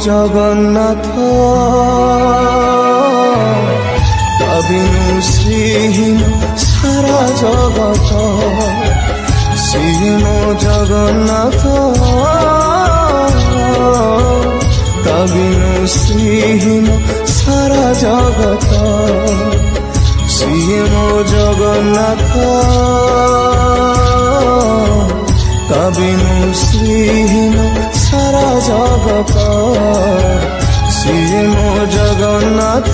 जगन्नाथ बिनु श्रीहीन सारा जगत श्री मो जगन्नाथ बिनु श्रीहीन सारा जगत श्री मो जगन्नाथ बिनु श्रीहीन सारा जगत श्री मो जगन्नाथ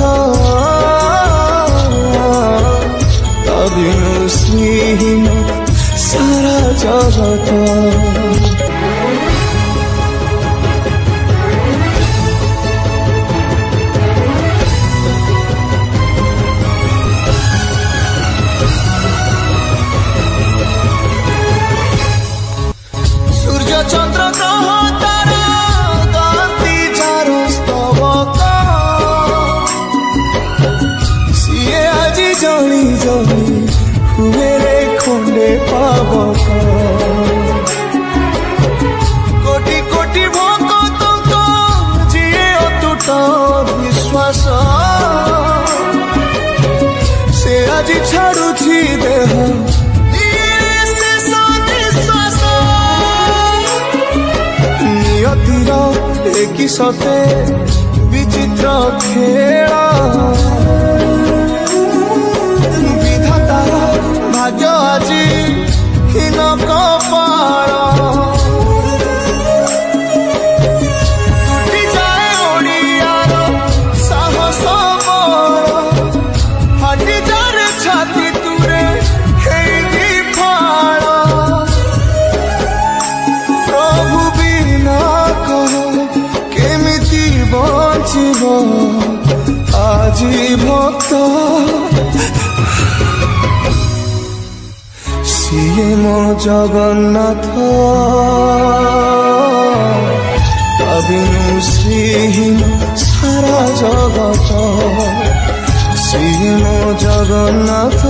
बिनु श्रीहीन सारा जगत। चंद्र ग्रह तारा गाती चारो स्तवक सीए आजी जली जली हुए रे खंडे पावक कोटि कोटि भक्त जीए अतुट विश्वास से आजी छाड़ुछि देह कि सते विचित्र खेला विधातार भाग्य आजी हीन कपाल टूटी जाए ओडियार साहस बल फाटी जाए छाती तुरे हेई फाल प्रभु बिना कह आजी भक्त सीए मो जगन्नाथ बिनु श्रीहीन सारा जगत श्री मो जगन्नाथ